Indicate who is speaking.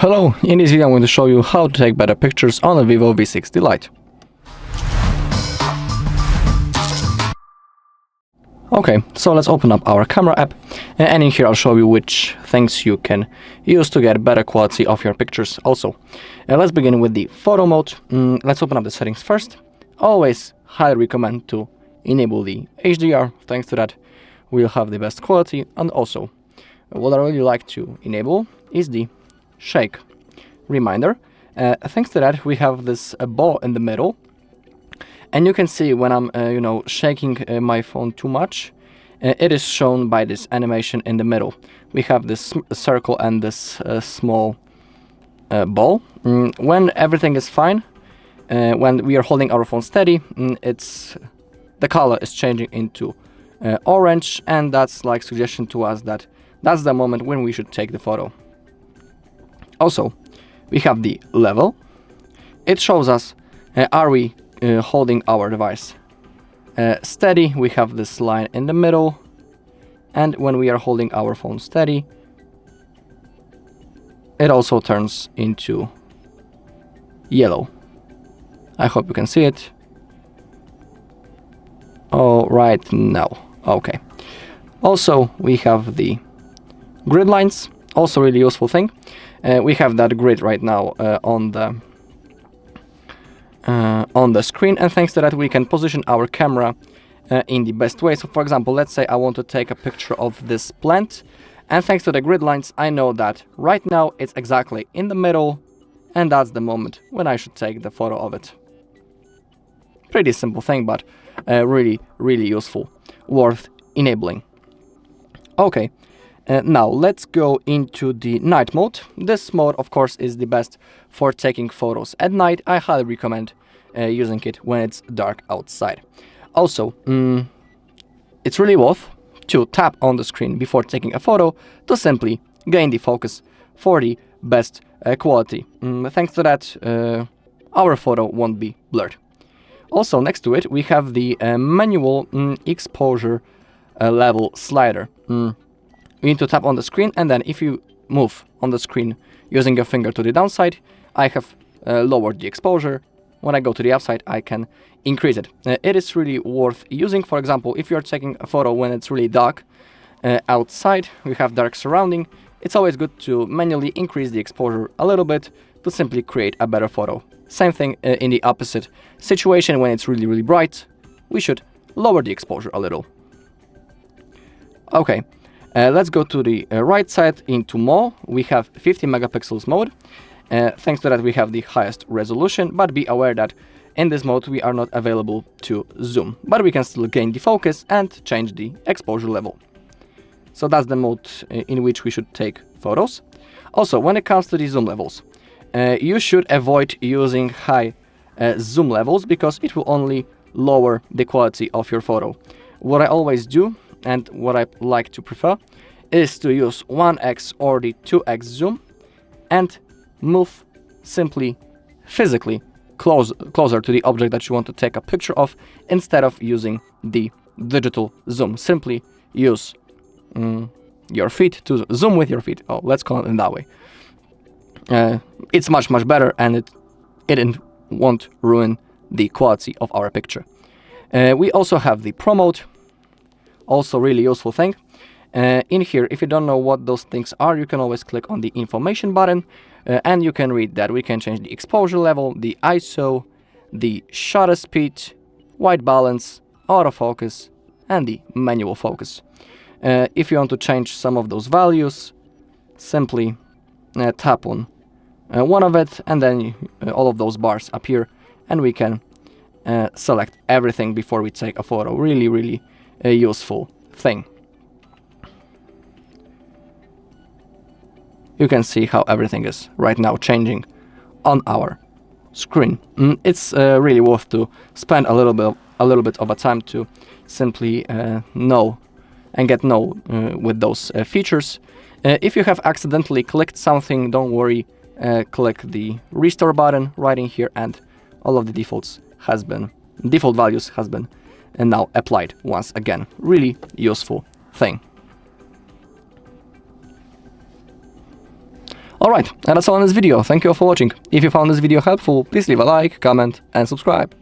Speaker 1: Hello, in this video I'm going to show you how to take better pictures on a VIVO V60 Lite. Okay, so let's open up our camera app, and in here I'll show you which things you can use to get better quality of your pictures also. Let's begin with the photo mode. Let's open up the settings first. Always highly recommend to enable the HDR. Thanks to that we'll have the best quality, and also what I really like to enable is the shake reminder. Thanks to that we have this ball in the middle, and you can see when I'm shaking my phone too much, it is shown by this animation in the middle. We have this circle and this small ball. When everything is fine, when we are holding our phone steady, the color is changing into orange, and that's like suggestion to us that that's the moment when we should take the photo. Also, we have the level. It shows us are we holding our device steady. We have this line in the middle, and when we are holding our phone steady, it also turns into yellow. I hope you can see it. Oh, right now. Okay. Also, we have the grid lines, also really useful thing. We have that grid right now on the screen, and thanks to that we can position our camera in the best way. So for example, let's say I want to take a picture of this plant, and thanks to the grid lines I know that right now it's exactly in the middle, and that's the moment when I should take the photo of it. Pretty simple thing, but really useful, worth enabling. Okay. Now let's go into the night mode. This mode of course is the best for taking photos at night. I highly recommend using it when it's dark outside. Also, it's really worth to tap on the screen before taking a photo to simply gain the focus for the best quality. Thanks to that our photo won't be blurred. Also next to it we have the manual exposure level slider. You need to tap on the screen, and then if you move on the screen using your finger to the downside, I have lowered the exposure. When I go to the upside, I can increase it. It is really worth using. For example, if you're taking a photo when it's really dark outside, we have dark surrounding, it's always good to manually increase the exposure a little bit to simply create a better photo. Same thing in the opposite situation. When it's really bright, we should lower the exposure a little. Okay. Let's go to the right side into more. We have 50 megapixels mode. Thanks to that we have the highest resolution, but be aware that in this mode we are not available to zoom, but we can still gain the focus and change the exposure level. So that's the mode in which we should take photos. Also, when it comes to the zoom levels, you should avoid using high zoom levels because it will only lower the quality of your photo. What I always do, and what I like to prefer, is to use 1x or the 2x zoom and move simply physically closer to the object that you want to take a picture of instead of using the digital zoom. Simply use your feet to zoom with your feet. Oh, let's call it in that way. It's much better, and it won't ruin the quality of our picture. We also have the Pro mode. Also really useful thing. In here, if you don't know what those things are, you can always click on the information button, and you can read that we can change the exposure level, the ISO, the shutter speed, white balance, autofocus, and the manual focus. If you want to change some of those values, simply tap on one of it, and then all of those bars appear, and we can select everything before we take a photo. Really a useful thing. You can see how everything is right now changing on our screen. It's really worth to spend a little bit of a time to simply know and get with those features. If you have accidentally clicked something, don't worry. Click the restore button right in here, and all of the default values has been and now applied once again. Really useful thing. Alright, and that's all in this video. Thank you all for watching. If you found this video helpful, please leave a like, comment and subscribe.